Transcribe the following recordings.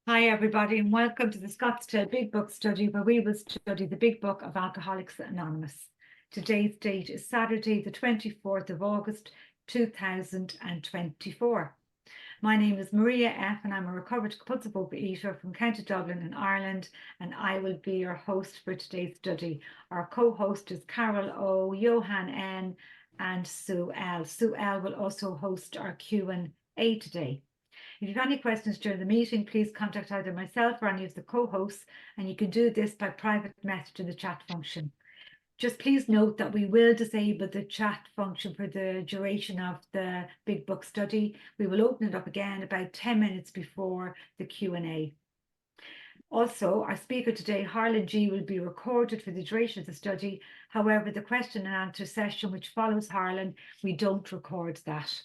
Hi, everybody, and welcome to the Scottsdale Big Book Study, where we will study the Big Book of Alcoholics Anonymous. Today's date is Saturday, the 24th of August, 2024. My name is Maria F., and I'm a recovered compulsive overeater from County Dublin in Ireland, and I will be your host for today's study. Our co-host is Carol O., Johan N., and Sue L. Sue L. will also host our Q&A today. If you have any questions during the meeting, please contact either myself or any of the co-hosts, and you can do this by private message in the chat function. Just please note that we will disable the chat function for the duration of the Big Book study. We will open it up again about 10 minutes before the Q&A. Also, our speaker today, Harlan G., will be recorded for the duration of the study. However, the question and answer session which follows Harlan, we don't record that.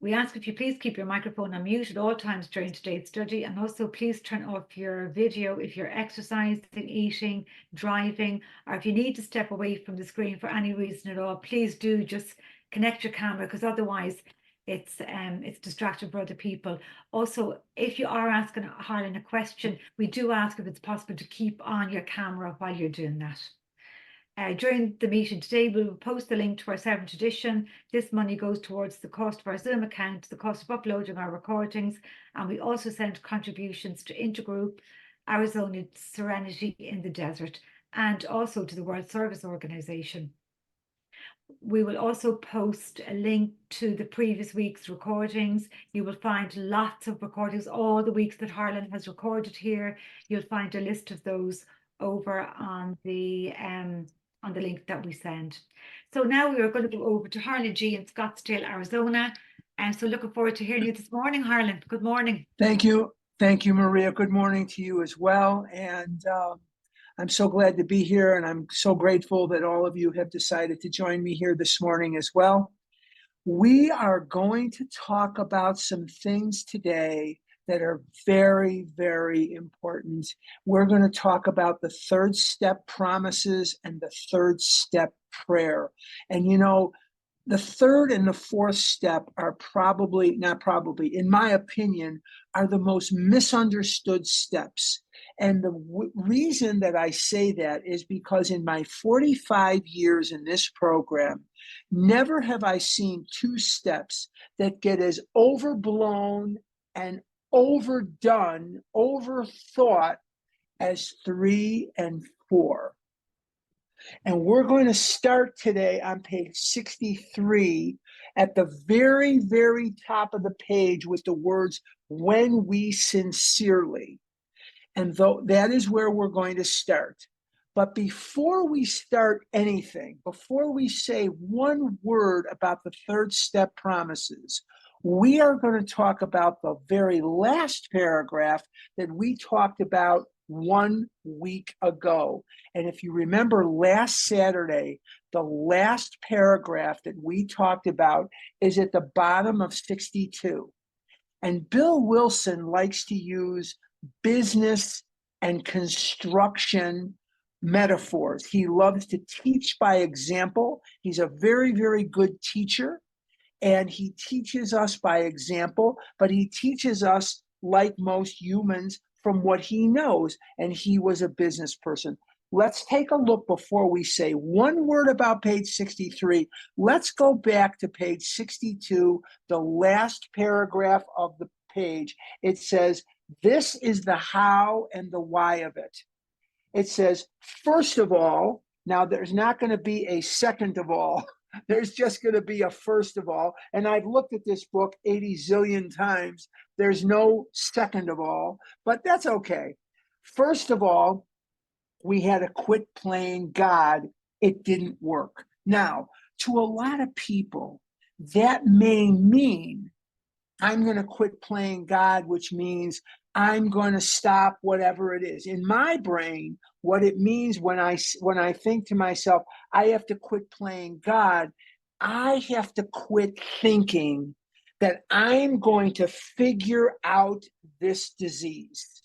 We ask if you please keep your microphone on mute at all times during today's study, and also please turn off your video if you're exercising, eating, driving, or if you need to step away from the screen for any reason at all. Please do just connect your camera, because otherwise it's distracting for other people. Also, if you are asking Harlan a question, we do ask if it's possible to keep on your camera while you're doing that. During the meeting today, we will post the link to our 7th edition. This money goes towards the cost of our Zoom account, the cost of uploading our recordings, and we also send contributions to Intergroup, Arizona Serenity in the Desert, and also to the World Service Organization. We will also post a link to the previous week's recordings. You will find lots of recordings, all the weeks that Harlan has recorded here. You'll find a list of those over on the link that we send. So now we are going to go over to Harlan G. in Scottsdale, Arizona. And so looking forward to hearing you this morning, Harlan. Good morning. Thank you. Thank you, Maria. Good morning to you as well. And I'm so glad to be here, and I'm so grateful that all of you have decided to join me here this morning as well. We are going to talk about some things today that are very, very important. We're going to talk about the third step promises and the third step prayer. And you know, the third and the fourth step are in my opinion, are the most misunderstood steps. And the reason that I say that is because in my 45 years in this program, never have I seen two steps that get as overblown and overdone, overthought as 3 and 4. And we're going to start today on page 63 at the very, very top of the page with the words, when we sincerely. And though that is where we're going to start. But before we start anything, before we say one word about the third step promises, we are going to talk about the very last paragraph that we talked about 1 week ago. And if you remember last Saturday, the last paragraph that we talked about is at the bottom of 62. And Bill Wilson likes to use business and construction metaphors. He loves to teach by example. He's a very, very good teacher. And he teaches us by example, but he teaches us, like most humans, from what he knows. And he was a business person. Let's take a look before we say one word about page 63. Let's go back to page 62, the last paragraph of the page. It says, this is the how and the why of it. It says, first of all, now there's not going to be a second of all. There's just going to be a first of all. And I've looked at this book 80 zillion times. There's no second of all, but that's okay. First of all, we had to quit playing God. It didn't work. Now, to a lot of people, that may mean I'm going to quit playing God, which means I'm going to stop whatever it is. In my brain, what it means when I think to myself, I have to quit playing God, I have to quit thinking that I'm going to figure out this disease.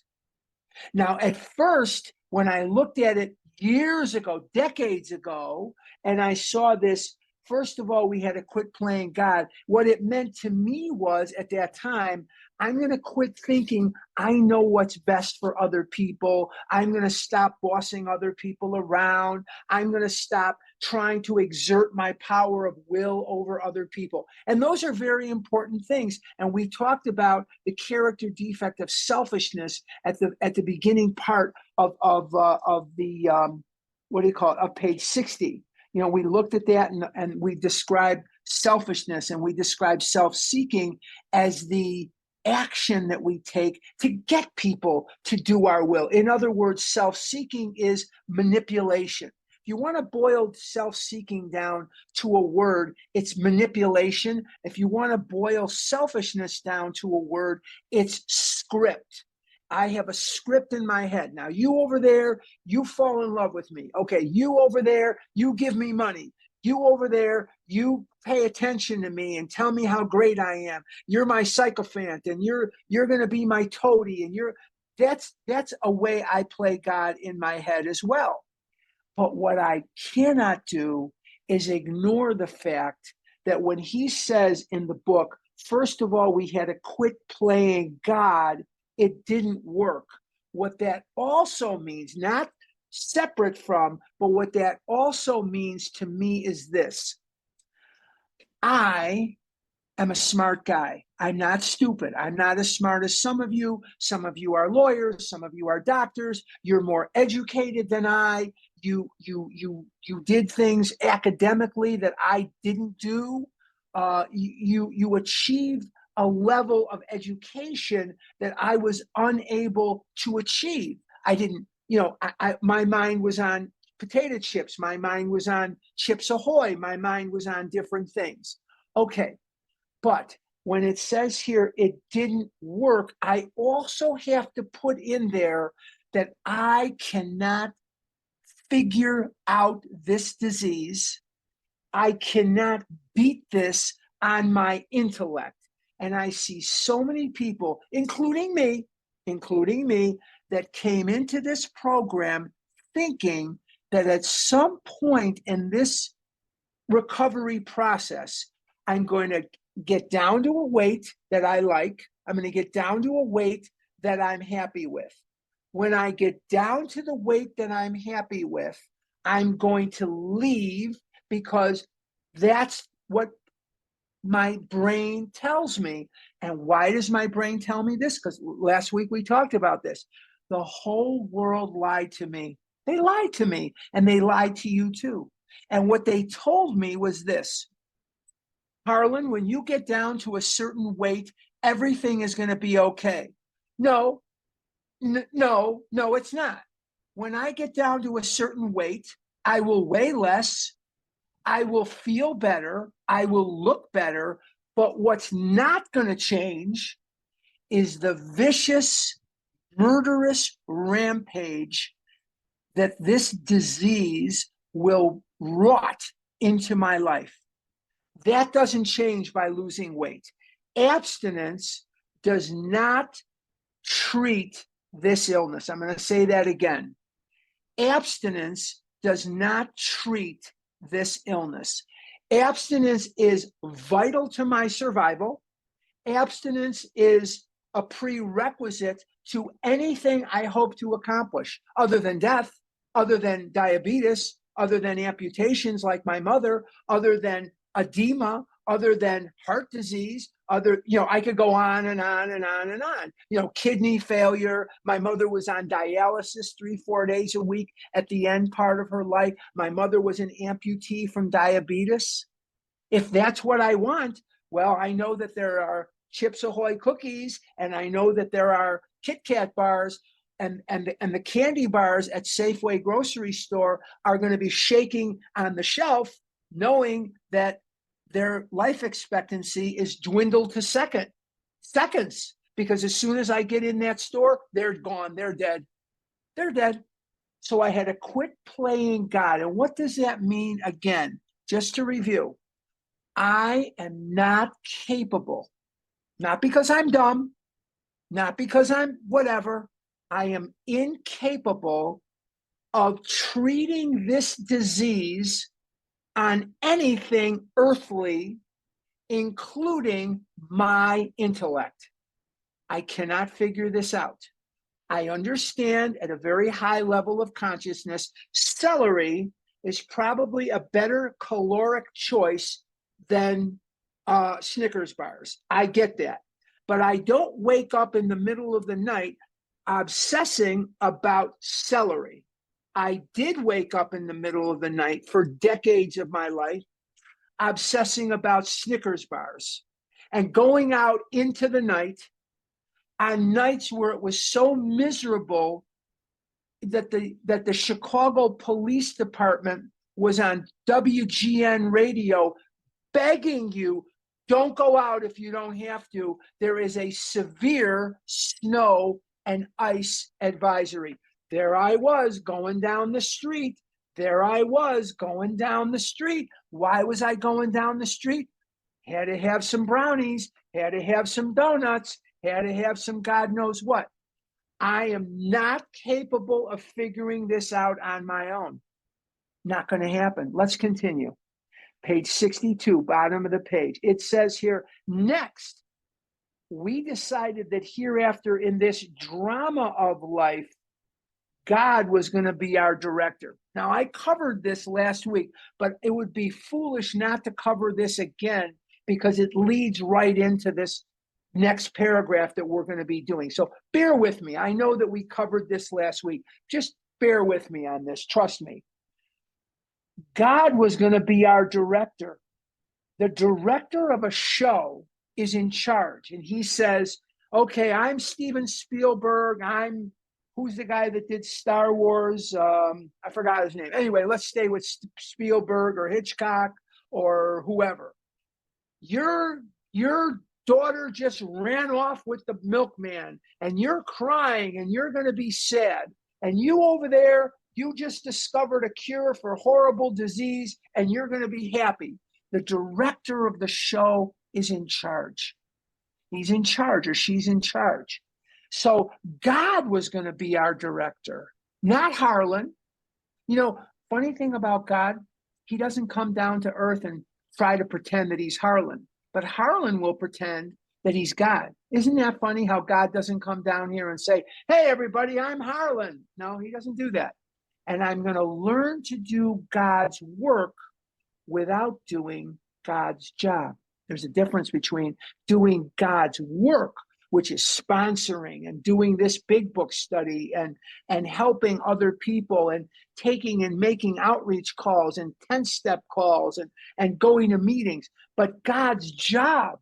Now, at first, when I looked at it years ago, decades ago, and I saw this first of all, we had to quit playing God. What it meant to me was at that time, I'm going to quit thinking I know what's best for other people. I'm going to stop bossing other people around. I'm going to stop trying to exert my power of will over other people. And those are very important things. And we talked about the character defect of selfishness at the beginning part of the what do you call it, of page 60. You know, we looked at that and we described selfishness and we described self-seeking as the action that we take to get people to do our will. In other words, self-seeking is manipulation. If you want to boil self-seeking down to a word, it's manipulation. If you want to boil selfishness down to a word, it's script. I have a script in my head. Now, you over there, you fall in love with me. Okay, you over there, you give me money. You over there, you pay attention to me and tell me how great I am. You're my sycophant, and you're going to be my toady, and that's a way I play God in my head as well. But what I cannot do is ignore the fact that when he says in the book, first of all, we had to quit playing God, it didn't work. What that also means, not separate from, but what that also means to me is this. I am a smart guy. I'm not stupid. I'm not as smart as some of you. Some of you are lawyers. Some of you are doctors. You're more educated than I. You did things academically that I didn't do. You achieved a level of education that I was unable to achieve. I didn't, my mind was on potato chips. My mind was on Chips Ahoy. My mind was on different things. Okay, but when it says here it didn't work, I also have to put in there that I cannot figure out this disease. I cannot beat this on my intellect. And I see so many people, including me, that came into this program thinking that at some point in this recovery process, I'm going to get down to a weight that I like. I'm going to get down to a weight that I'm happy with. When I get down to the weight that I'm happy with, I'm going to leave because that's what my brain tells me. And why does my brain tell me this? Because last week we talked about this. The whole world lied to me. They lied to me, and they lied to you too. And what they told me was this: Harlan, when you get down to a certain weight, everything is going to be okay. No, it's not. When I get down to a certain weight, I will weigh less, I will feel better, I will look better, but what's not going to change is the vicious, murderous rampage that this disease will wrought into my life. That doesn't change by losing weight. Abstinence does not treat this illness. I'm going to say that again. Abstinence does not treat this illness. Abstinence is vital to my survival. Abstinence is a prerequisite to anything I hope to accomplish, other than death, other than diabetes, other than amputations like my mother, other than edema, other than heart disease, I could go on and on and on and on. Kidney failure. My mother was on dialysis 3-4 days a week at the end part of her life. My mother was an amputee from diabetes. If that's what I want, well, I know that there are Chips Ahoy cookies, and I know that there are Kit Kat bars, and the candy bars at Safeway grocery store are going to be shaking on the shelf, knowing that their life expectancy is dwindled to seconds, because as soon as I get in that store, they're gone, they're dead. So I had to quit playing God. And what does that mean? Again, just to review, I am not capable, not because I'm dumb, not because I'm whatever, I am incapable of treating this disease on anything earthly, including my intellect. I cannot figure this out. I understand at a very high level of consciousness, celery is probably a better caloric choice than Snickers bars. I get that. But I don't wake up in the middle of the night obsessing about celery. I did wake up in the middle of the night for decades of my life obsessing about Snickers bars and going out into the night on nights where it was so miserable that the Chicago Police Department was on WGN radio begging you, don't go out if you don't have to. There is a severe snow and ice advisory. There I was going down the street. Why was I going down the street? Had to have some brownies, had to have some donuts, had to have some God knows what. I am not capable of figuring this out on my own. Not going to happen. Let's continue. Page 62, bottom of the page. It says here, next, we decided that hereafter in this drama of life, God was going to be our director. Now, I covered this last week, but it would be foolish not to cover this again because it leads right into this next paragraph that we're going to be doing. So bear with me. I know that we covered this last week. Just bear with me on this. Trust me. God was going to be our director. The director of a show is in charge. And he says, okay, I'm Steven Spielberg. Who's the guy that did Star Wars? I forgot his name. Anyway, let's stay with Spielberg or Hitchcock or whoever. Your daughter just ran off with the milkman and you're crying and you're going to be sad. And you over there, you just discovered a cure for horrible disease and you're going to be happy. The director of the show is in charge. He's in charge or she's in charge. So God was going to be our director, not Harlan. You know, funny thing about God, he doesn't come down to earth and try to pretend that he's Harlan, but Harlan will pretend that he's God. Isn't that funny how God doesn't come down here and say, hey, everybody, I'm Harlan. No, he doesn't do that. And I'm going to learn to do God's work without doing God's job. There's a difference between doing God's work, which is sponsoring and doing this big book study and helping other people and taking and making outreach calls and 10-step calls and going to meetings. But God's job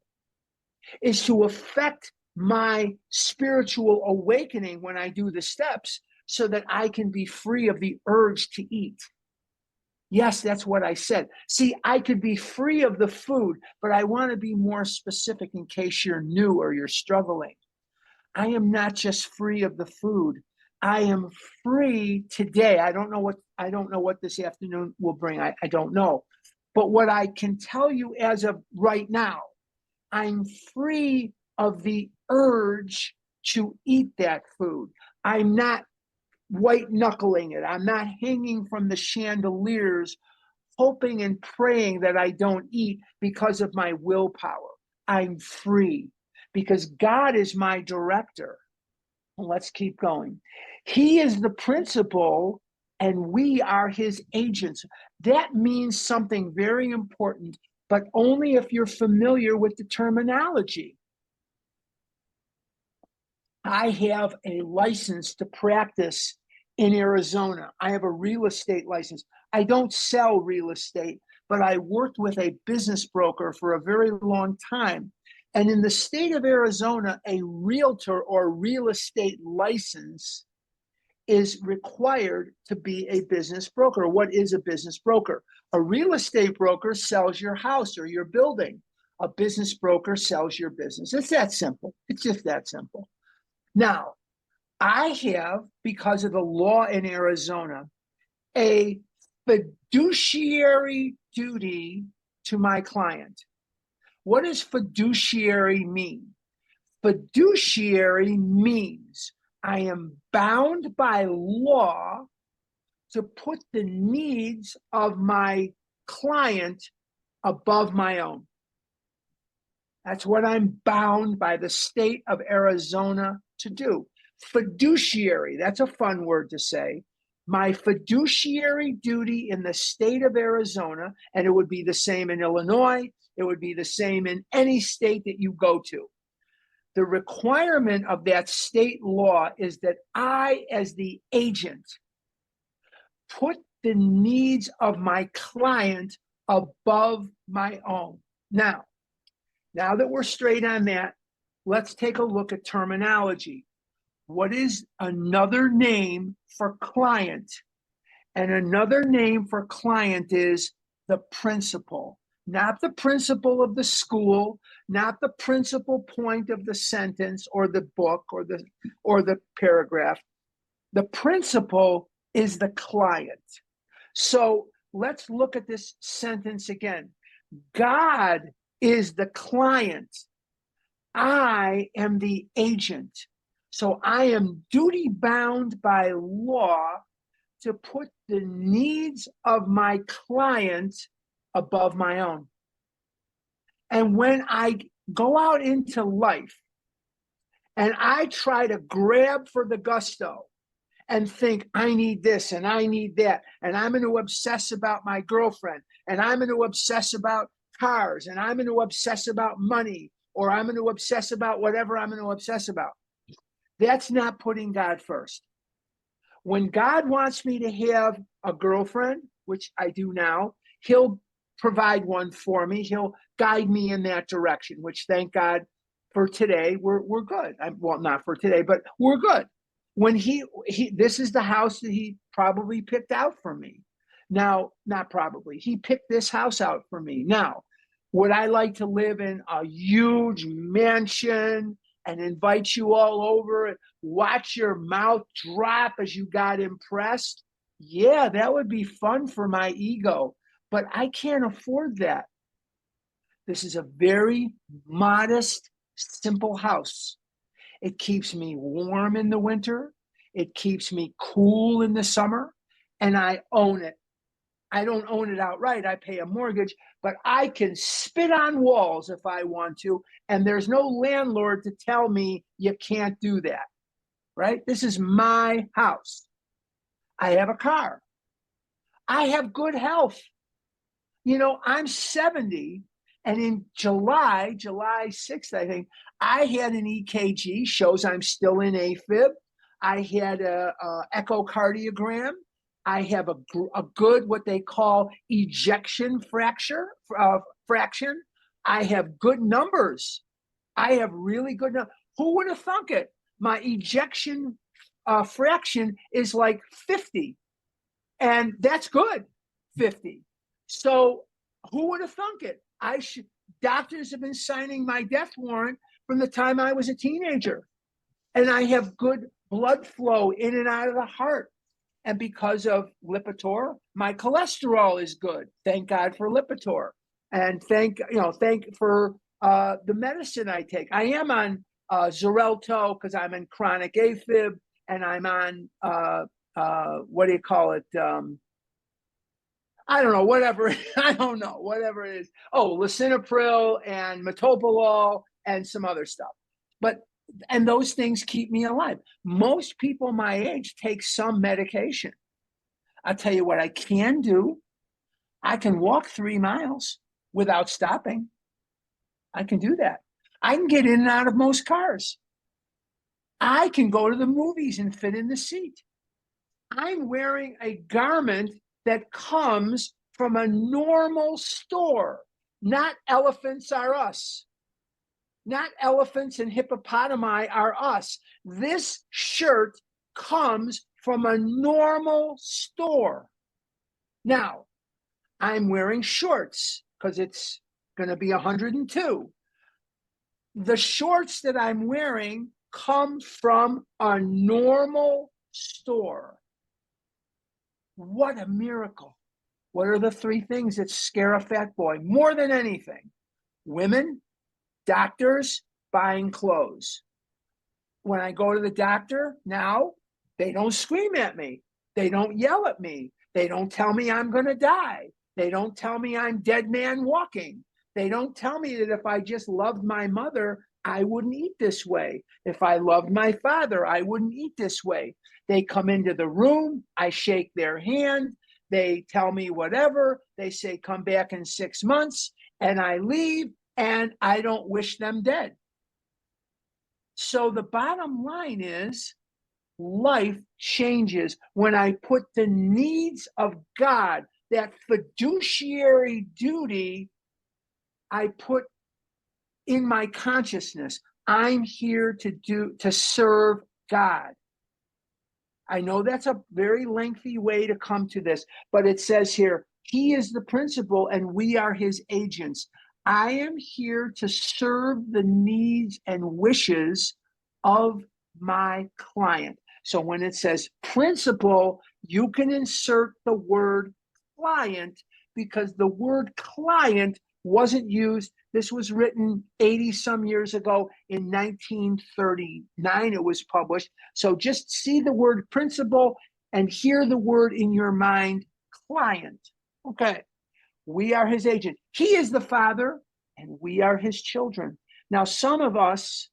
is to affect my spiritual awakening when I do the steps so that I can be free of the urge to eat. Yes, that's what I said. See, I could be free of the food, but I want to be more specific in case you're new or you're struggling. I am not just free of the food. I am free today. I don't know what this afternoon will bring. I don't know. But what I can tell you as of right now, I'm free of the urge to eat that food. I'm not white knuckling it. I'm not hanging from the chandeliers, hoping and praying that I don't eat because of my willpower. I'm free because God is my director. Let's keep going. He is the principal and we are his agents. That means something very important, but only if you're familiar with the terminology. I have a license to practice in Arizona. I have a real estate license. I don't sell real estate, but I worked with a business broker for a very long time. And in the state of Arizona, a realtor or real estate license is required to be a business broker. What is a business broker? A real estate broker sells your house or your building. A business broker sells your business. It's that simple. It's just that simple. Now, I have, because of the law in Arizona, a fiduciary duty to my client. What does fiduciary mean? Fiduciary means I am bound by law to put the needs of my client above my own. That's what I'm bound by the state of Arizona to do. Fiduciary, that's a fun word to say. My fiduciary duty in the state of Arizona, and it would be the same in Illinois, it would be the same in any state that you go to. The requirement of that state law is that I, as the agent, put the needs of my client above my own. Now that we're straight on that, let's take a look at terminology. What is another name for client? And another name for client is the principal, not the principal of the school, not the principal point of the sentence or the book or the paragraph. The principal is the client. So let's look at this sentence again. God is the client. I am the agent. So I am duty bound by law to put the needs of my client above my own. And when I go out into life and I try to grab for the gusto and think, I need this and I need that, and I'm going to obsess about my girlfriend, and I'm going to obsess about cars, and I'm going to obsess about money, or I'm going to obsess about whatever I'm going to obsess about, that's not putting God first. When God wants me to have a girlfriend, which I do now, he'll provide one for me. He'll guide me in that direction, which thank God for today, we're good. Well, not for today, but we're good. When this is the house that he probably picked out for me. Now, not probably, he picked this house out for me. Now, would I like to live in a huge mansion and invite you all over and watch your mouth drop as you got impressed? Yeah, that would be fun for my ego, but I can't afford that. This is a very modest, simple house. It keeps me warm in the winter. It keeps me cool in the summer, and I own it. I don't own it outright. I pay a mortgage, but I can spit on walls if I want to, and there's no landlord to tell me you can't do that, right? This is my house. I have a car. I have good health. You know, I'm 70, and in July 6th, I think, I had an EKG, shows I'm still in AFib. I had a echocardiogram. I have a good, what they call ejection fraction. I have good numbers. I have really good numbers. Who would have thunk it? My ejection fraction is like 50, and that's good, 50. So who would have thunk it? Doctors have been signing my death warrant from the time I was a teenager, and I have good blood flow in and out of the heart. And because of Lipitor, my cholesterol is good. Thank God for Lipitor, and thank for the medicine I take. I am on Xarelto because I'm in chronic AFib, and I'm on what do you call it? I don't know, whatever. I don't know, whatever it is. Oh, lisinopril and metoprolol and some other stuff. And those things keep me alive. Most people my age take some medication. I'll tell you what I can do. I can walk 3 miles without stopping. I can do that. I can get in and out of most cars. I can go to the movies and fit in the seat. I'm wearing a garment that comes from a normal store, not Elephants Are Us. Not elephants and hippopotami are us. This shirt comes from a normal store. Now, I'm wearing shorts because it's going to be 102. The shorts that I'm wearing come from a normal store. What a miracle. What are the 3 things that scare a fat boy more than anything? Women, doctors, buying clothes. When I go to the doctor now, they don't scream at me. They don't yell at me. They don't tell me I'm going to die. They don't tell me I'm dead man walking. They don't tell me that if I just loved my mother, I wouldn't eat this way. If I loved my father, I wouldn't eat this way. They come into the room, I shake their hand, they tell me whatever, they say, come back in 6 months, and I leave, and I don't wish them dead. So the bottom line is, life changes when I put the needs of God, that fiduciary duty, I put in my consciousness. I'm here to serve God. I know that's a very lengthy way to come to this, but it says here, he is the principal and we are his agents. I am here to serve the needs and wishes of my client. So when it says principal, you can insert the word client, because the word client wasn't used. This was written 80 some years ago. In 1939, it was published. So just see the word principal and hear the word in your mind, client. Okay, we are his agent. He is the father and we are his children. Now, some of us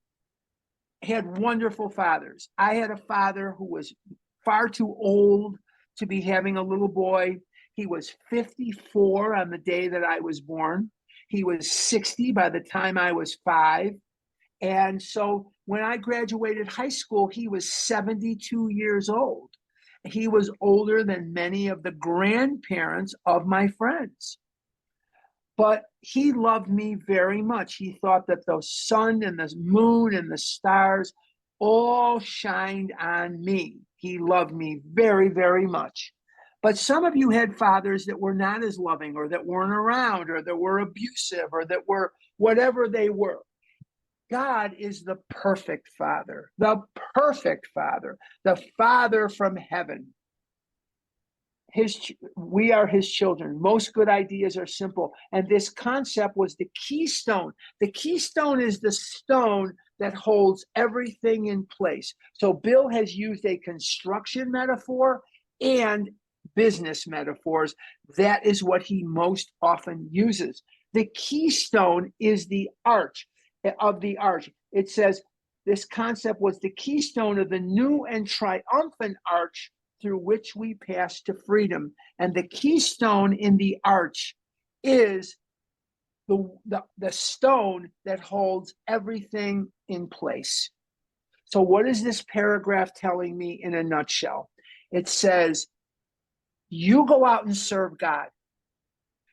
had wonderful fathers. I had a father who was far too old to be having a little boy. He was 54 on the day that I was born. He was 60 by the time I was 5. And so when I graduated high school, he was 72 years old. He was older than many of the grandparents of my friends. But he loved me very much. He thought that the sun and the moon and the stars all shined on me. He loved me very, very much. But some of you had fathers that were not as loving, or that weren't around, or that were abusive, or that were whatever they were. God is the perfect father, the father from heaven. We are his children. Most good ideas are simple. And this concept was the keystone. The keystone is the stone that holds everything in place. So Bill has used a construction metaphor and business metaphors. That is what he most often uses. The keystone is the arch of the arch. It says this concept was the keystone of the new and triumphant arch through which we pass to freedom. And the keystone in the arch is the stone that holds everything in place. So what is this paragraph telling me in a nutshell? It says, you go out and serve God.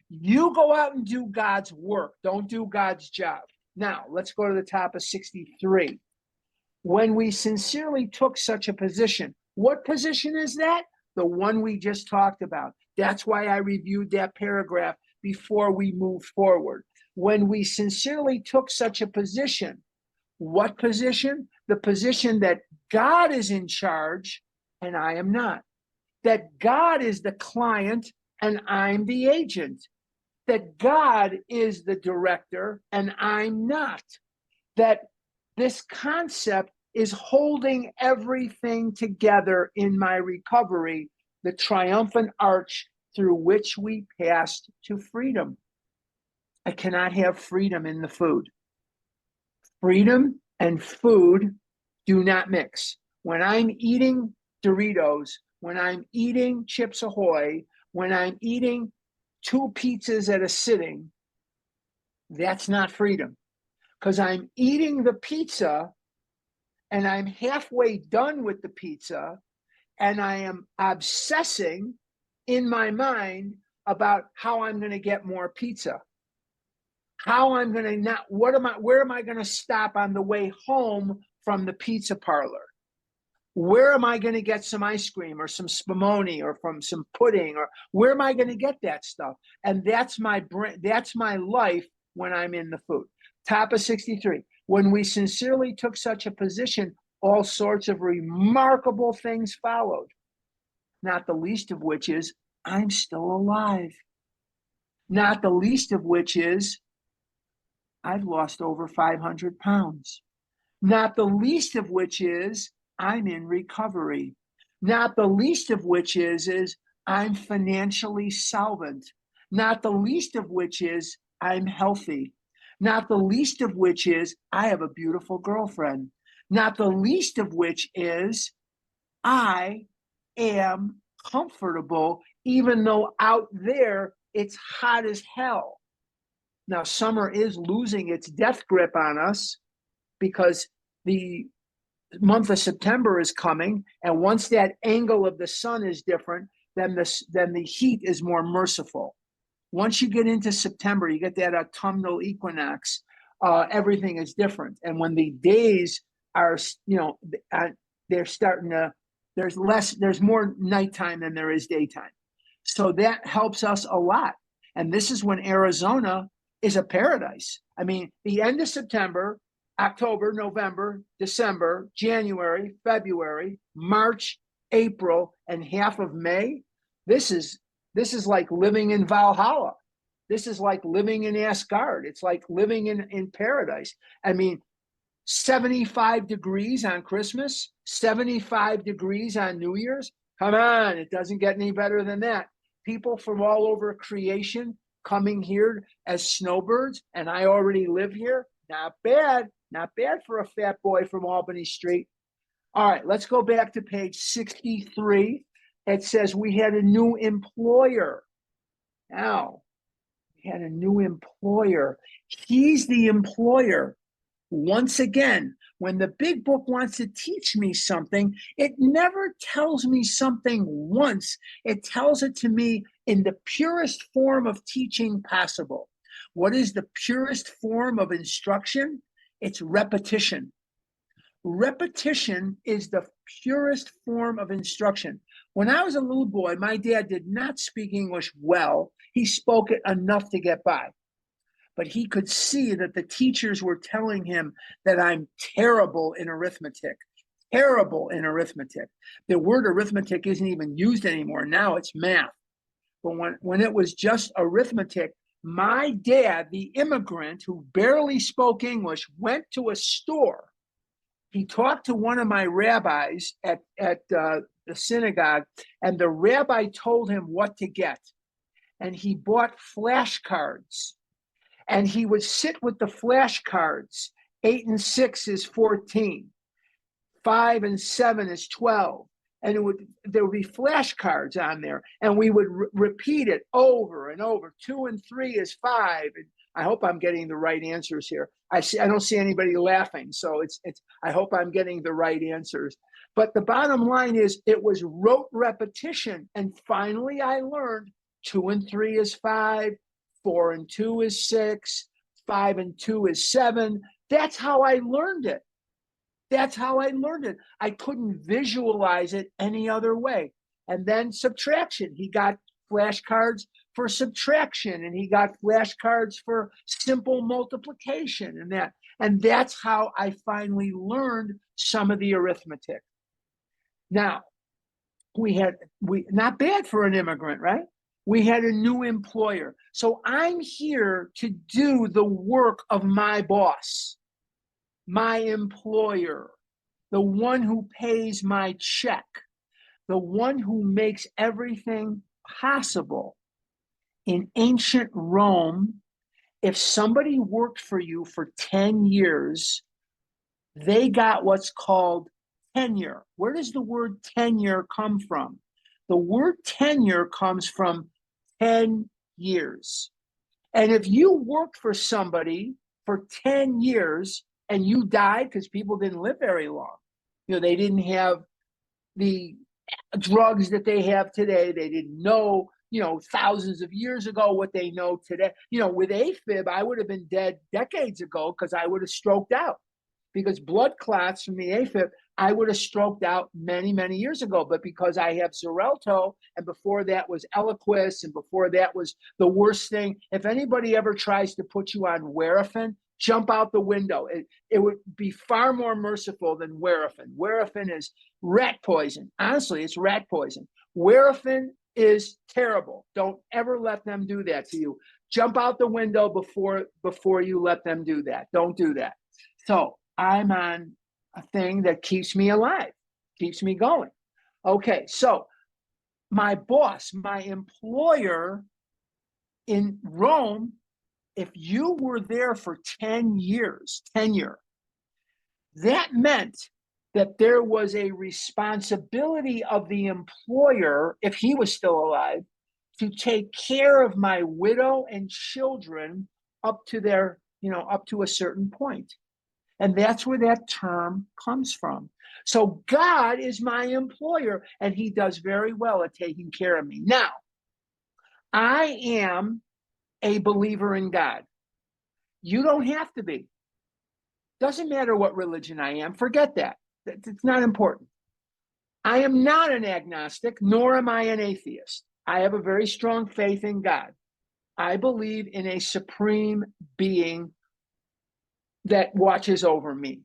You go out and do God's work. Don't do God's job. Now, let's go to the top of 63. When we sincerely took such a position, what position is that? The one we just talked about. That's why I reviewed that paragraph before we moved forward. When we sincerely took such a position, what position? The position that God is in charge and I am not. That God is the client and I'm the agent. That God is the director and I'm not. That this concept is holding everything together in my recovery, the triumphant arch through which we passed to freedom. I cannot have freedom in the food. Freedom and food do not mix. When I'm eating Doritos, when I'm eating Chips Ahoy, when I'm eating 2 pizzas at a sitting, that's not freedom. Because I'm eating the pizza and I'm halfway done with the pizza and I am obsessing in my mind about how I'm going to get more pizza. How I'm going to where am I going to stop on the way home from the pizza parlor? Where am I going to get some ice cream or some spumoni or from some pudding, or where am I going to get that stuff? And that's my brain. That's my life when I'm in the food. Top of 63. When we sincerely took such a position, all sorts of remarkable things followed. Not the least of which is I'm still alive. Not the least of which is I've lost over 500 pounds. Not the least of which is I'm in recovery. Not the least of which is I'm financially solvent. not the least of which is I'm healthy, not the least of which is I have a beautiful girlfriend, not the least of which is I am comfortable, even though out there it's hot as hell. Now, summer is losing its death grip on us because the month of September is coming, and once that angle of the sun is different, then the heat is more merciful. Once you get into September, you get that autumnal equinox. Everything is different, and when the days are, they're starting to. There's more nighttime than there is daytime, so that helps us a lot. And this is when Arizona is a paradise. I mean, the end of September, October, November, December, January, February, March, April, and half of May. This is like living in Valhalla. This is like living in Asgard. It's like living in paradise. I mean, 75 degrees on Christmas, 75 degrees on New Year's. Come on, it doesn't get any better than that. People from all over creation coming here as snowbirds, and I already live here. Not bad. Not bad for a fat boy from Albany Street. All right, let's go back to page 63. It says we had a new employer. Now, we had a new employer. He's the employer. Once again, when the big book wants to teach me something, it never tells me something once. It tells it to me in the purest form of teaching possible. What is the purest form of instruction? It's repetition. Repetition is the purest form of instruction. When I was a little boy, my dad did not speak English well. He spoke it enough to get by. But he could see that the teachers were telling him that I'm terrible in arithmetic. Terrible in arithmetic. The word arithmetic isn't even used anymore. Now it's math. But when it was just arithmetic, my dad, the immigrant who barely spoke English, went to a store. He talked to one of my rabbis at the synagogue, and the rabbi told him what to get. And he bought flashcards. And he would sit with the flashcards. 8 and 6 is 14. 5 and 7 is 12. And there would be flashcards on there. And we would repeat it over and over. 2 and 3 is 5. And I hope I'm getting the right answers here. I don't see anybody laughing. So I hope I'm getting the right answers. But the bottom line is it was rote repetition. And finally I learned 2 and 3 is 5. 4 and 2 is 6, 5 and 2 is 7. That's how I learned it. That's how I learned it. I couldn't visualize it any other way. And then subtraction. He got flashcards for subtraction, and he got flashcards for simple multiplication and that. And that's how I finally learned some of the arithmetic. Now, not bad for an immigrant, right? We had a new employer. So I'm here to do the work of my boss, my employer, the one who pays my check, the one who makes everything possible. In ancient Rome, if somebody worked for you for 10 years, they got what's called tenure. Where does the word tenure come from? The word tenure comes from 10 years. And if you worked for somebody for 10 years and you died, because people didn't live very long, they didn't have the drugs that they have today. They didn't know, thousands of years ago what they know today. With AFib, I would have been dead decades ago because I would have stroked out. Because blood clots from the AFib, I would have stroked out many, many years ago. But because I have Xarelto, and before that was Eliquis, and before that was the worst thing, if anybody ever tries to put you on Warfarin, jump out the window. It would be far more merciful than Warfarin. Warfarin is rat poison. Honestly, it's rat poison. Warfarin is terrible. Don't ever let them do that to you. Jump out the window before you let them do that. Don't do that. So I'm on a thing that keeps me alive, keeps me going. Okay, so my boss, my employer, in Rome, if you were there for 10 years, tenure, that meant that there was a responsibility of the employer, if he was still alive, to take care of my widow and children up to their, up to a certain point. And that's where that term comes from. So God is my employer, and he does very well at taking care of me. Now, I am a believer in God. You don't have to be. Doesn't matter what religion I am. Forget that. It's not important. I am not an agnostic, nor am I an atheist. I have a very strong faith in God. I believe in a supreme being that watches over me.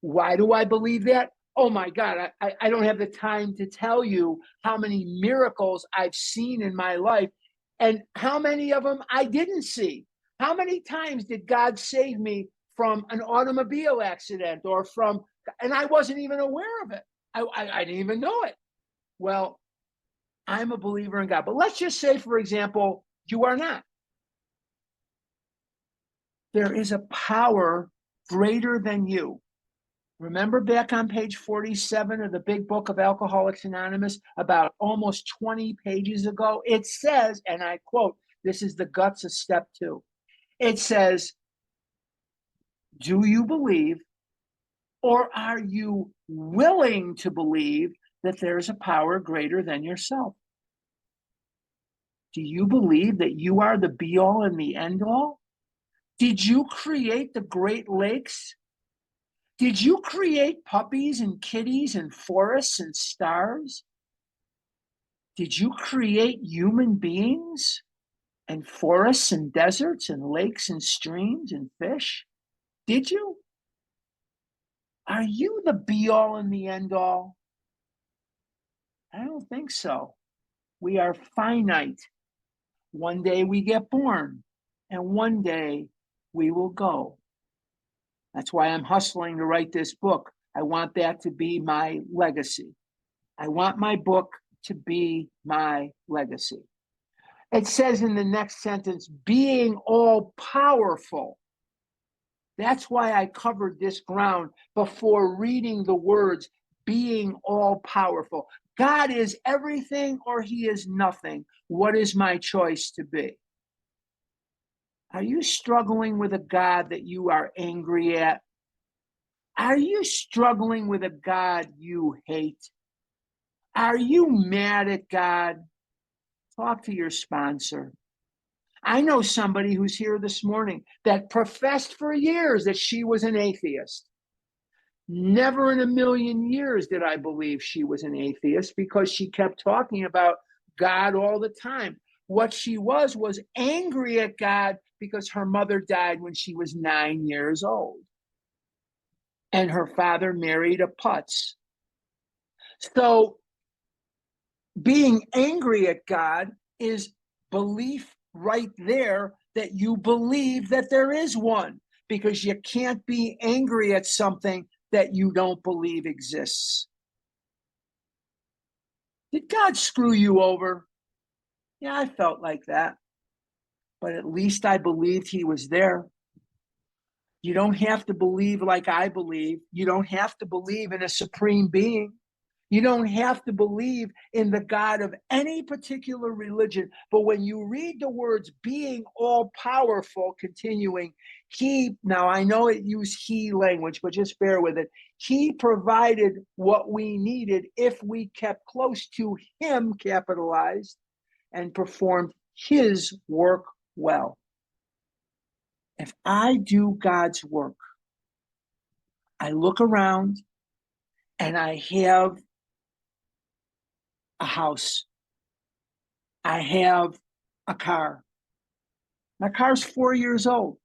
Why do I believe that? Oh my God, I don't have the time to tell you how many miracles I've seen in my life and how many of them I didn't see. How many times did God save me from an automobile accident or from, and I wasn't even aware of it. I didn't even know it. Well, I'm a believer in God. But let's just say, for example, you are not. There is a power greater than you. Remember back on page 47 of the big book of Alcoholics Anonymous, about almost 20 pages ago, it says, and I quote, this is the guts of step 2. It says, do you believe, or are you willing to believe that there's a power greater than yourself? Do you believe that you are the be all and the end all? Did you create the Great Lakes? Did you create puppies and kitties and forests and stars? Did you create human beings and forests and deserts and lakes and streams and fish? Did you? Are you the be all and the end all? I don't think so. We are finite. One day we get born, and one day we will go. That's why I'm hustling to write this book. I want that to be my legacy. I want my book to be my legacy. It says in the next sentence, being all powerful. That's why I covered this ground before reading the words, being all powerful. God is everything or he is nothing. What is my choice to be? Are you struggling with a God that you are angry at? Are you struggling with a God you hate? Are you mad at God? Talk to your sponsor. I know somebody who's here this morning that professed for years that she was an atheist. Never in a million years did I believe she was an atheist because she kept talking about God all the time. What she was angry at God because her mother died when she was 9 years old. And her father married a putz. So being angry at God is belief right there that you believe that there is one, because you can't be angry at something that you don't believe exists. Did God screw you over? Yeah, I felt like that. But at least I believed he was there. You don't have to believe like I believe. You don't have to believe in a supreme being. You don't have to believe in the God of any particular religion. But when you read the words being all powerful, continuing, now I know it used he language, but just bear with it. He provided what we needed if we kept close to him, capitalized, and performed his work well. If I do God's work, I look around and I have a house. I have a car. My car's 4 years old.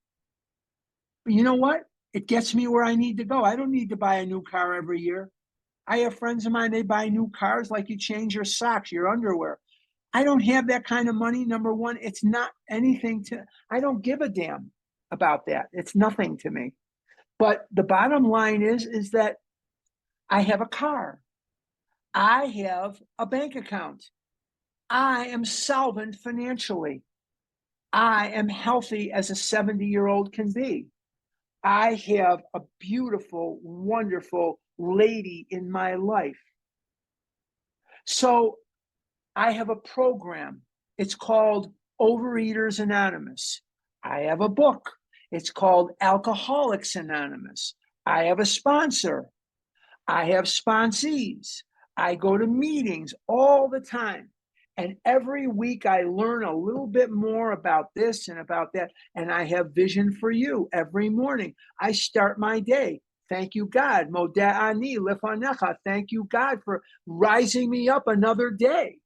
But you know what? It gets me where I need to go. I don't need to buy a new car every year. I have friends of mine, they buy new cars like you change your socks, your underwear. I don't have that kind of money. Number one, it's not anything I don't give a damn about that. It's nothing to me. But the bottom line is that I have a car. I have a bank account. I am solvent financially. I am healthy as a 70-year-old can be. I have a beautiful, wonderful lady in my life. So I have a program. It's called Overeaters Anonymous. I have a book. It's called Alcoholics Anonymous. I have a sponsor. I have sponsees. I go to meetings all the time. And every week I learn a little bit more about this and about that. And I have vision for you every morning. I start my day. Thank you, God. Modeh ani lefanecha. Thank you, God, for rising me up another day.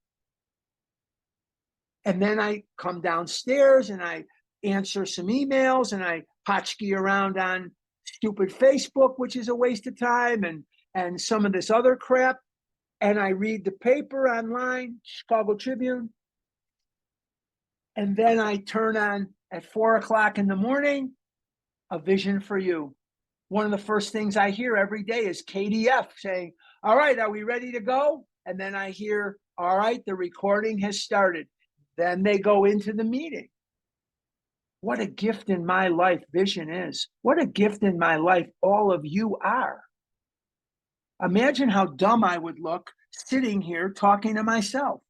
And then I come downstairs and I answer some emails and I potchkey around on stupid Facebook, which is a waste of time, and some of this other crap. And I read the paper online, Chicago Tribune. And then I turn on at 4:00 in the morning, A Vision for You. One of the first things I hear every day is KDF saying, all right, are we ready to go? And then I hear, all right, the recording has started. Then they go into the meeting. What a gift in my life Vision is. What a gift in my life all of you are. Imagine how dumb I would look sitting here talking to myself.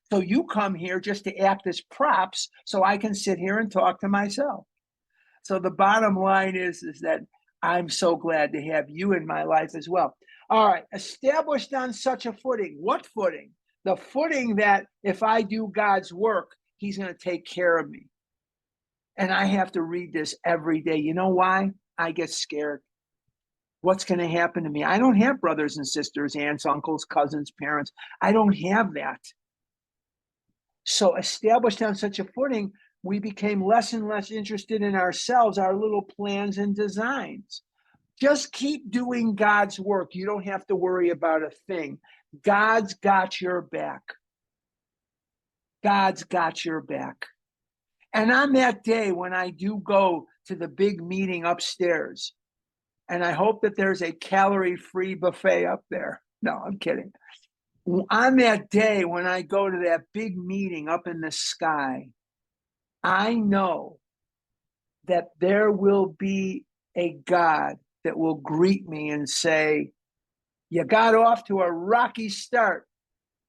So you come here just to act as props so I can sit here and talk to myself. So the bottom line is that I'm so glad to have you in my life as well. All right, established on such a footing. What footing? The footing that if I do God's work, he's going to take care of me. And I have to read this every day. You know why? I get scared. What's going to happen to me? I don't have brothers and sisters, aunts, uncles, cousins, parents. I don't have that. So established on such a footing, we became less and less interested in ourselves, our little plans and designs. Just keep doing God's work. You don't have to worry about a thing. God's got your back. God's got your back. And on that day when I do go to the big meeting upstairs, and I hope that there's a calorie-free buffet up there. No, I'm kidding. On that day when I go to that big meeting up in the sky, I know that there will be a God that will greet me and say, you got off to a rocky start,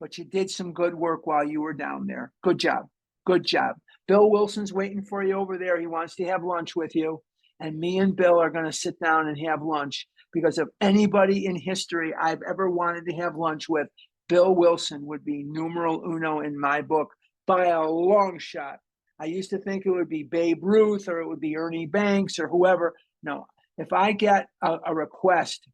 but you did some good work while you were down there. Good job. Good job. Bill Wilson's waiting for you over there. He wants to have lunch with you. And me and Bill are going to sit down and have lunch, because if anybody in history I've ever wanted to have lunch with, Bill Wilson would be numero uno in my book by a long shot. I used to think it would be Babe Ruth or it would be Ernie Banks or whoever. No, if I get a request,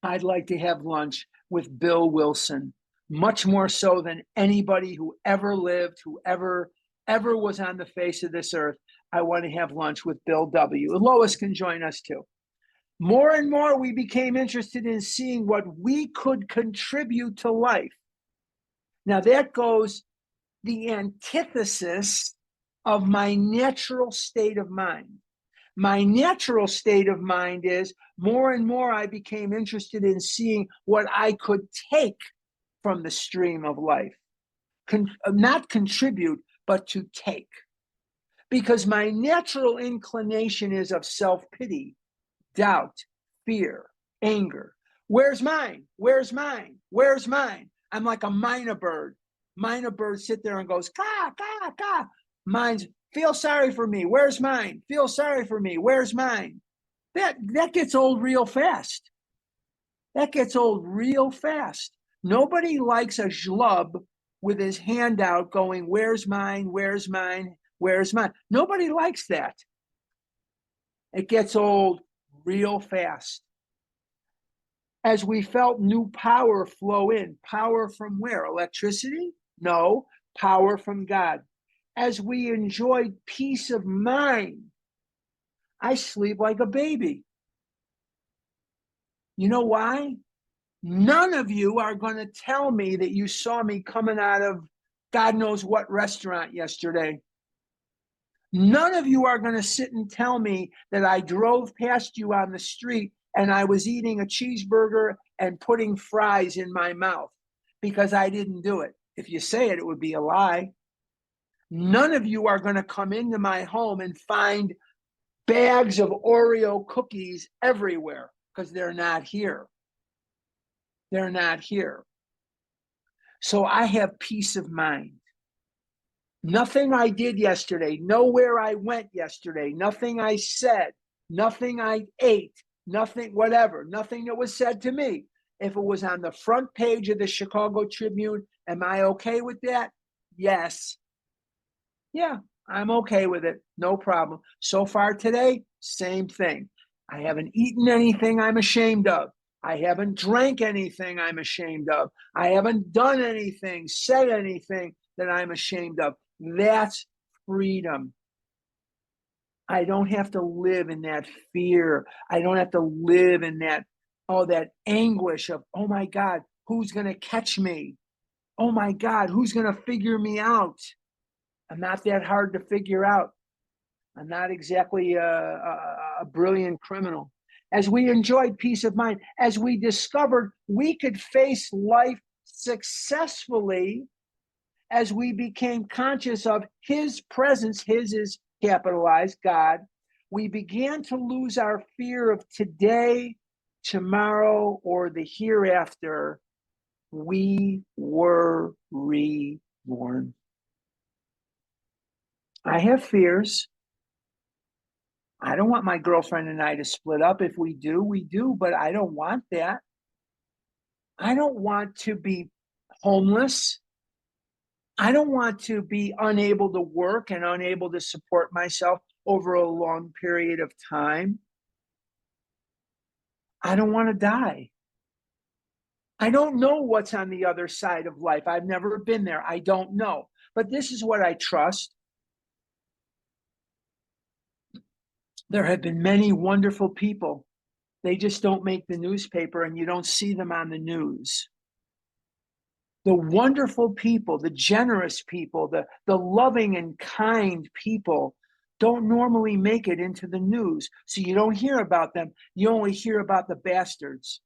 I'd like to have lunch with Bill Wilson, much more so than anybody who ever lived, who ever was on the face of this earth. I want to have lunch with Bill W. Lois can join us too. More and more, we became interested in seeing what we could contribute to life. Now, that goes the antithesis of my natural state of mind. My natural state of mind is more and more I became interested in seeing what I could take from the stream of life. Not contribute, but to take. Because my natural inclination is of self-pity, doubt, fear, anger. Where's mine? Where's mine? Where's mine? I'm like a minor bird. Minor birds sit there and goes, caw, caw, caw. Mine's, feel sorry for me. Where's mine? Feel sorry for me. Where's mine? That gets old real fast. That gets old real fast. Nobody likes a schlub with his hand out going, where's mine? Where's mine? Where's mine? Nobody likes that. It gets old real fast. As we felt new power flow in, power from where? Electricity? No, power from God. As we enjoyed peace of mind, I sleep like a baby. You know why? None of you are going to tell me that you saw me coming out of God knows what restaurant yesterday. None of you are going to sit and tell me that I drove past you on the street and I was eating a cheeseburger and putting fries in my mouth, because I didn't do it. If you say it, it would be a lie. None of you are going to come into my home and find bags of Oreo cookies everywhere because they're not here. They're not here. So I have peace of mind. Nothing I did yesterday, nowhere I went yesterday, nothing I said, nothing I ate, nothing, whatever, nothing that was said to me. If it was on the front page of the Chicago Tribune, am I okay with that? Yes. Yeah, I'm okay with it. No problem. So far today, same thing. I haven't eaten anything I'm ashamed of. I haven't drank anything I'm ashamed of. I haven't done anything, said anything that I'm ashamed of. That's freedom. I don't have to live in that fear. I don't have to live in that, that anguish of, oh my God, who's going to catch me? Oh my God, who's going to figure me out? I'm not that hard to figure out. I'm not exactly a brilliant criminal. As we enjoyed peace of mind, as we discovered we could face life successfully, as we became conscious of his presence, his is capitalized, God, we began to lose our fear of today, tomorrow, or the hereafter. We were reborn. I have fears. I don't want my girlfriend and I to split up. If we do, we do, but I don't want that. I don't want to be homeless. I don't want to be unable to work and unable to support myself over a long period of time. I don't want to die. I don't know what's on the other side of life. I've never been there. I don't know. But this is what I trust. There have been many wonderful people. They just don't make the newspaper and you don't see them on the news. The wonderful people, the generous people, the loving and kind people don't normally make it into the news. So you don't hear about them. You only hear about the bastards.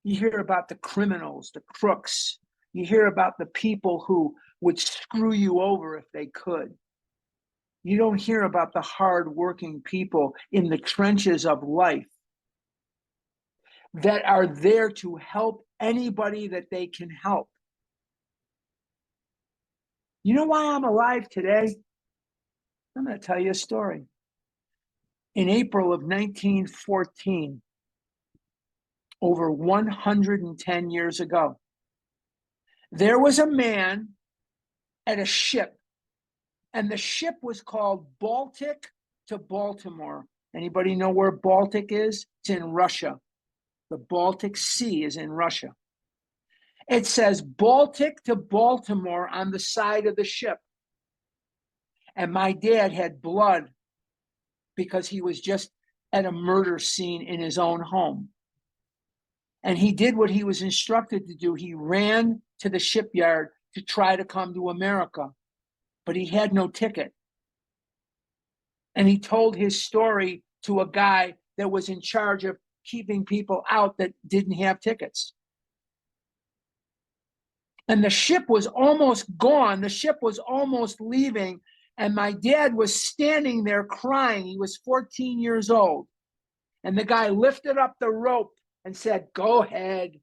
You hear about the criminals, the crooks. You hear about the people who would screw you over if they could. You don't hear about the hardworking people in the trenches of life that are there to help anybody that they can help. You know why I'm alive today? I'm going to tell you a story. In April of 1914, over 110 years ago, there was a man at a ship, and the ship was called Baltic to Baltimore. Anybody know where Baltic is? It's in Russia. The Baltic Sea is in Russia. It says Baltic to Baltimore on the side of the ship. And my dad had blood because he was just at a murder scene in his own home. And he did what he was instructed to do. He ran to the shipyard to try to come to America, but he had no ticket. And he told his story to a guy that was in charge of keeping people out that didn't have tickets. And the ship was almost gone. The ship was almost leaving. And my dad was standing there crying. He was 14 years old. And the guy lifted up the rope and said, "Go ahead."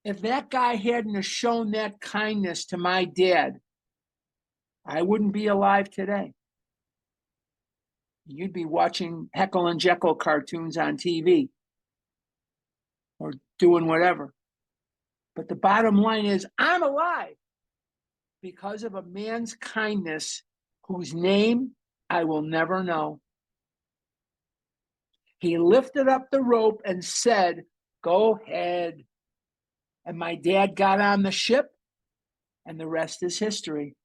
If that guy hadn't have shown that kindness to my dad, I wouldn't be alive today. You'd be watching Heckle and Jekyll cartoons on TV or doing whatever. But the bottom line is, I'm alive because of a man's kindness whose name I will never know. He lifted up the rope and said, "Go ahead." And my dad got on the ship, and the rest is history.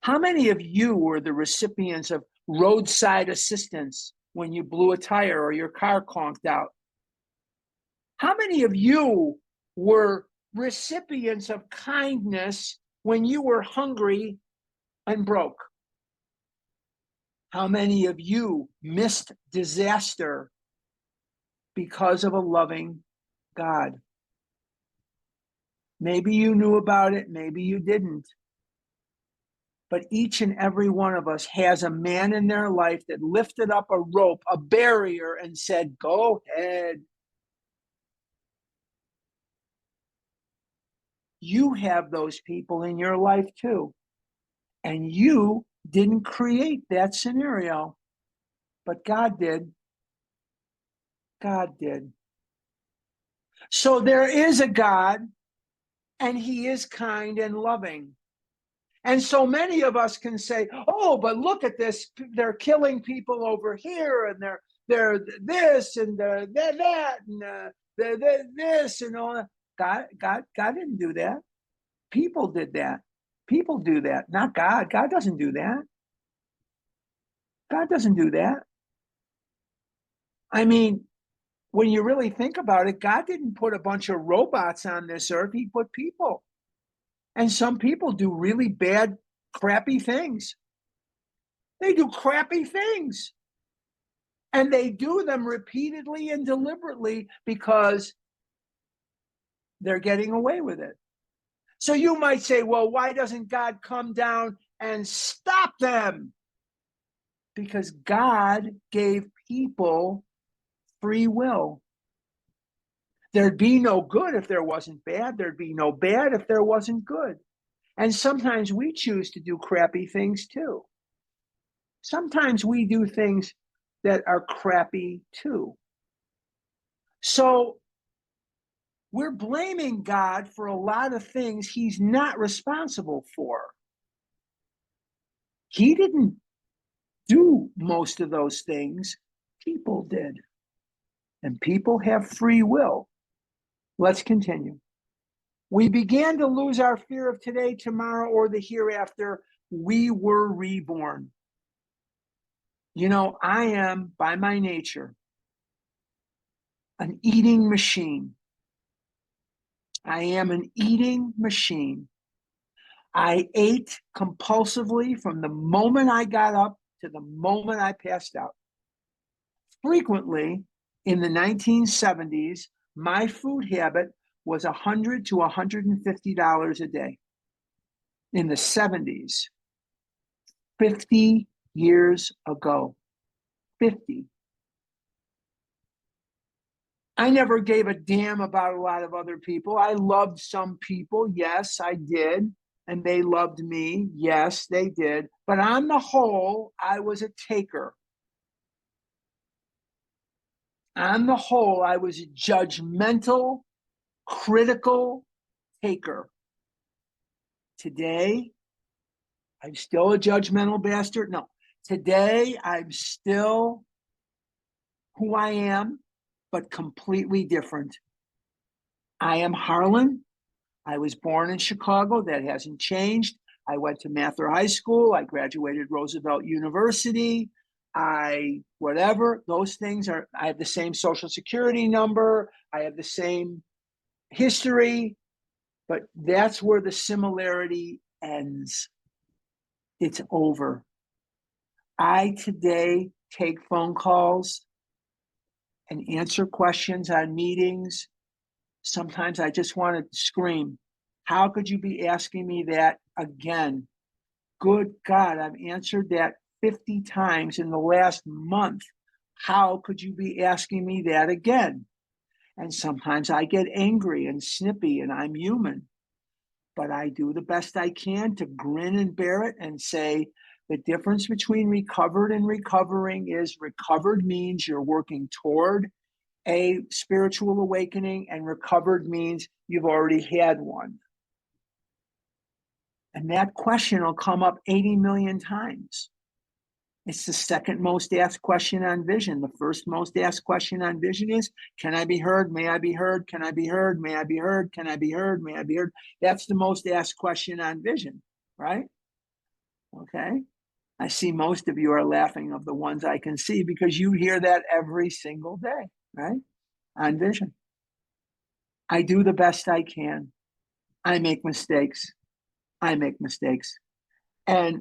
How many of you were the recipients of roadside assistance when you blew a tire or your car conked out? How many of you were recipients of kindness when you were hungry and broke? How many of you missed disaster because of a loving God? Maybe you knew about it, maybe you didn't. But each and every one of us has a man in their life that lifted up a rope, a barrier, and said, go ahead. You have those people in your life too. And you didn't create that scenario, but God did. God did. So there is a God, and he is kind and loving. And so many of us can say, oh, but look at this. They're killing people over here, and they're this and they're that and they're this and all that. God didn't do that. People did that. People do that, not God. God doesn't do that. God doesn't do that. I mean, when you really think about it, God didn't put a bunch of robots on this earth. He put people. And some people do really bad, crappy things. They do crappy things. And they do them repeatedly and deliberately because they're getting away with it. So you might say, well, why doesn't God come down and stop them? Because God gave people free will. There'd be no good if there wasn't bad. There'd be no bad if there wasn't good. And sometimes we choose to do crappy things too. Sometimes we do things that are crappy too. So we're blaming God for a lot of things he's not responsible for. He didn't do most of those things. People did. And people have free will. Let's continue. We began to lose our fear of today, tomorrow, or the hereafter. We were reborn. You know, I am, by my nature, an eating machine. I am an eating machine. I ate compulsively from the moment I got up to the moment I passed out. Frequently, in the 1970s, my food habit was $100 to $150 a day. In the 70s, 50 years ago, 50. I never gave a damn about a lot of other people. I loved some people. Yes, I did. And they loved me. Yes, they did. But on the whole, I was a taker. On the whole, I was a judgmental, critical taker. Today, I'm still a judgmental bastard. No, today I'm still who I am, but completely different. I am Harlan. I was born in Chicago. That hasn't changed. I went to Mather High School. I graduated Roosevelt University. Whatever, those things are, I have the same social security number. I have the same history, but that's where the similarity ends. It's over. I today take phone calls and answer questions on meetings. Sometimes I just want to scream. How could you be asking me that again? Good God, I've answered that 50 times in the last month. How could you be asking me that again? And sometimes I get angry and snippy, and I'm human. But I do the best I can to grin and bear it and say, the difference between recovered and recovering is recovered means you're working toward a spiritual awakening, and recovered means you've already had one. And that question will come up 80 million times. It's the second most asked question on Vision. The first most asked question on Vision is, can I be heard? May I be heard? Can I be heard? May I be heard? Can I be heard? May I be heard? That's the most asked question on Vision, right? Okay. I see most of you are laughing of the ones I can see because you hear that every single day, right? On Vision. I do the best I can. I make mistakes. And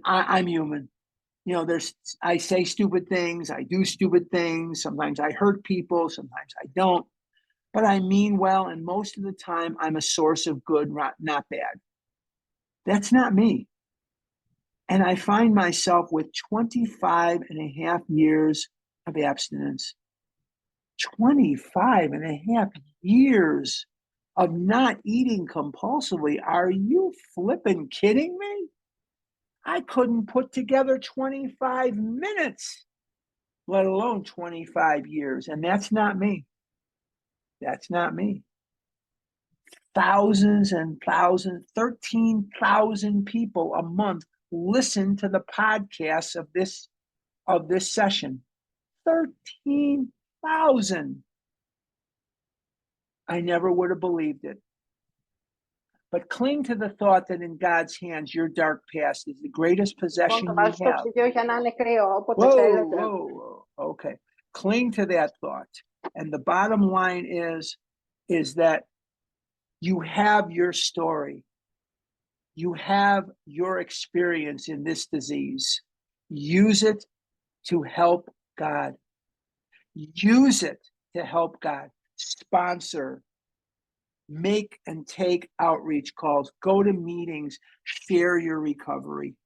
I'm human. You know, I say stupid things. I do stupid things. Sometimes I hurt people. Sometimes I don't. but I mean well, and most of the time I'm a source of good, not bad. That's not me. And I find myself with 25 and a half years of abstinence. 25 and a half years of not eating compulsively. Are you flipping kidding me? I couldn't put together 25 minutes, let alone 25 years. And that's not me. That's not me. Thousands and thousands, 13,000 people a month listen to the podcasts of this session. 13,000. I never would have believed it. But cling to the thought that in God's hands, your dark past is the greatest possession you have. Whoa. Okay. Cling to that thought. And the bottom line is that you have your story. You have your experience in this disease. Use it to help God. Use it to help God. Sponsor, make and take outreach calls, go to meetings, share your recovery.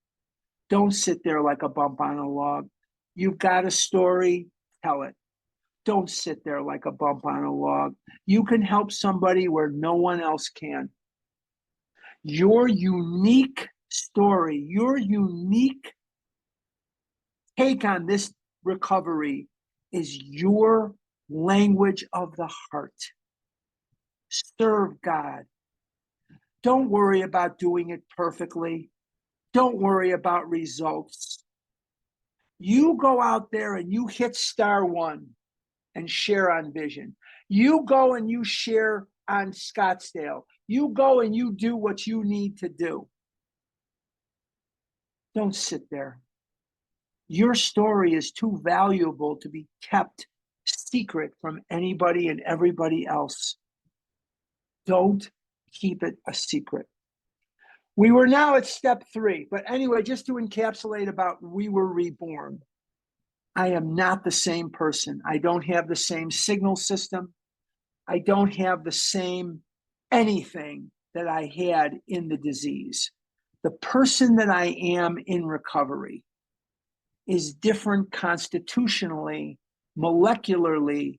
Don't sit there like a bump on a log. You've got a story, tell it. Don't sit there like a bump on a log. You can help somebody where no one else can. Your unique story, your unique take on this recovery is your language of the heart. Serve God. Don't worry about doing it perfectly. Don't worry about results. You go out there and you hit *1 and share on Vision. You go and you share on Scottsdale. You go and you do what you need to do. Don't sit there. Your story is too valuable to be kept secret from anybody and everybody else. Don't keep it a secret. We were now at step 3, but anyway, just to encapsulate about we were reborn. I am not the same person. I don't have the same signal system. I don't have the same anything that I had in the disease. The person that I am in recovery is different constitutionally, molecularly,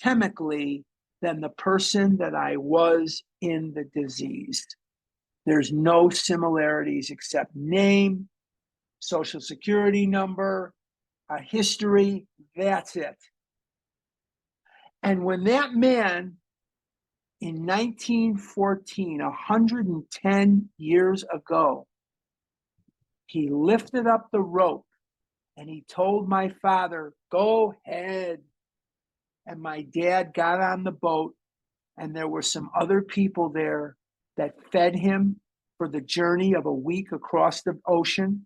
chemically than the person that I was in the disease. There's no similarities except name, social security number, a history, that's it. And when that man in 1914, 110 years ago, he lifted up the rope and he told my father, go ahead. And my dad got on the boat, and there were some other people there that fed him for the journey of a week across the ocean.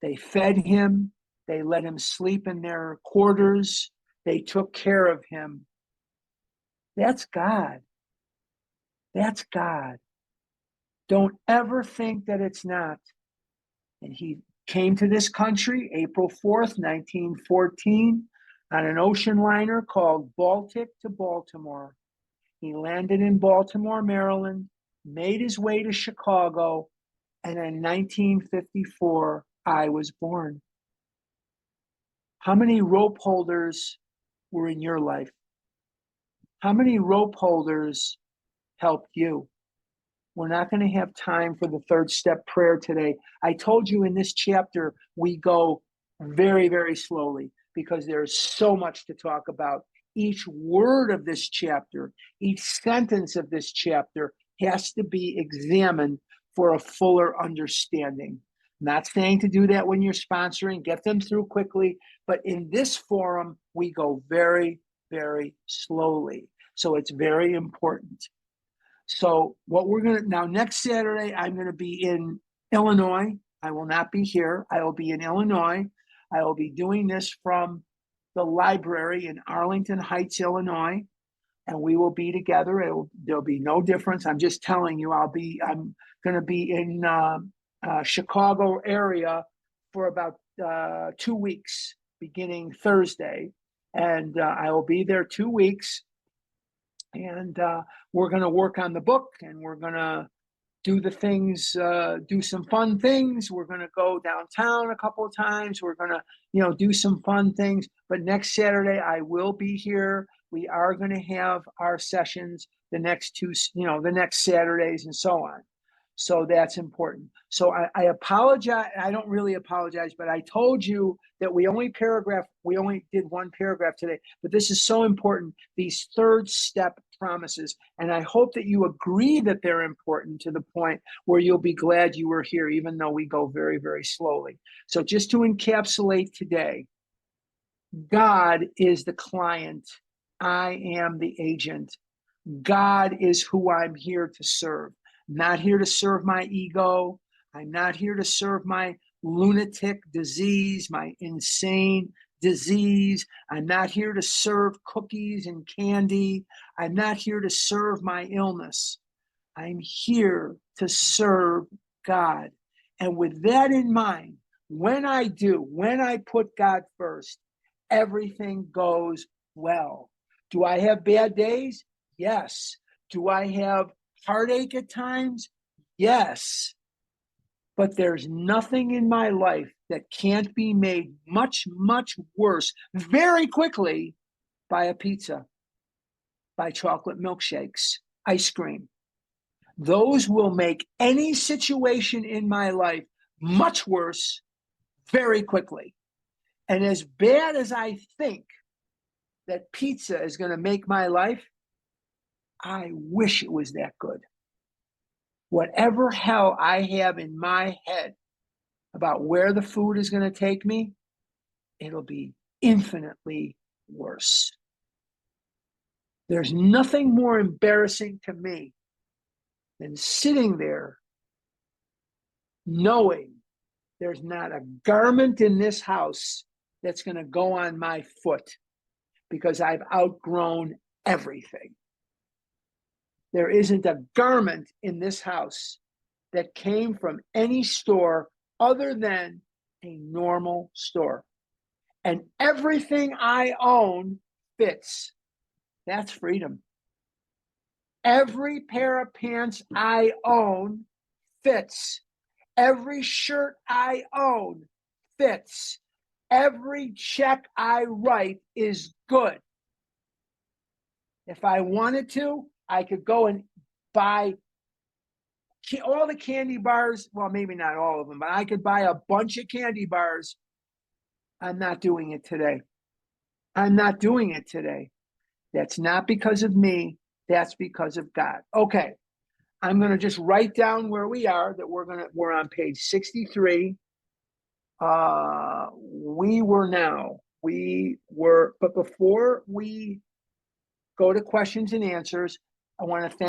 They fed him. They let him sleep in their quarters. They took care of him. That's God. That's God. Don't ever think that it's not. And he came to this country April 4th, 1914, on an ocean liner called Baltic to Baltimore. He landed in Baltimore, Maryland, made his way to Chicago, and in 1954, I was born. How many rope holders were in your life? How many rope holders helped you? We're not going to have time for the 3rd step prayer today. I told you in this chapter, we go very, very slowly because there's so much to talk about. Each word of this chapter, each sentence of this chapter has to be examined for a fuller understanding. I'm not saying to do that when you're sponsoring, get them through quickly, but in this forum, we go very, very slowly. So it's very important. So what we're going to, now next Saturday, I'm going to be in Illinois. I will not be here. I will be in Illinois. I will be doing this from the library in Arlington Heights, Illinois, and we will be together. There'll be no difference. I'm just telling you, I'm going to be in Chicago area for about 2 weeks, beginning Thursday. And I will be there 2 weeks. And we're going to work on the book, and we're going to do the things, do some fun things. We're going to go downtown a couple of times. We're going to, do some fun things. But next Saturday, I will be here. We are going to have our sessions the next the next Saturdays and so on. So that's important. So I apologize. I don't really apologize, but I told you that we only did one paragraph today, but this is so important. These third step promises. And I hope that you agree that they're important to the point where you'll be glad you were here, even though we go very, very slowly. So just to encapsulate today, God is the client. I am the agent. God is who I'm here to serve. I'm not here to serve my ego. I'm not here to serve my lunatic disease, my insane disease. I'm not here to serve cookies and candy. I'm not here to serve my illness. I'm here to serve God. And with that in mind, when I put God first, everything goes well. Do I have bad days? Yes. Do I have heartache at times? Yes. But there's nothing in my life that can't be made much, much worse very quickly by a pizza, by chocolate milkshakes, ice cream. Those will make any situation in my life much worse very quickly. And as bad as I think that pizza is going to make my life, I wish it was that good. Whatever hell I have in my head about where the food is going to take me, it'll be infinitely worse. There's nothing more embarrassing to me than sitting there knowing there's not a garment in this house that's going to go on my foot because I've outgrown everything. There isn't a garment in this house that came from any store other than a normal store. And everything I own fits. That's freedom. Every pair of pants I own fits. Every shirt I own fits. Every check I write is good. If I wanted to, I could go and buy all the candy bars. Well, maybe not all of them, but I could buy a bunch of candy bars. I'm not doing it today. I'm not doing it today. That's not because of me. That's because of God. Okay. I'm going to just write down where we are, that we're on page 63. But before we go to questions and answers, I want to thank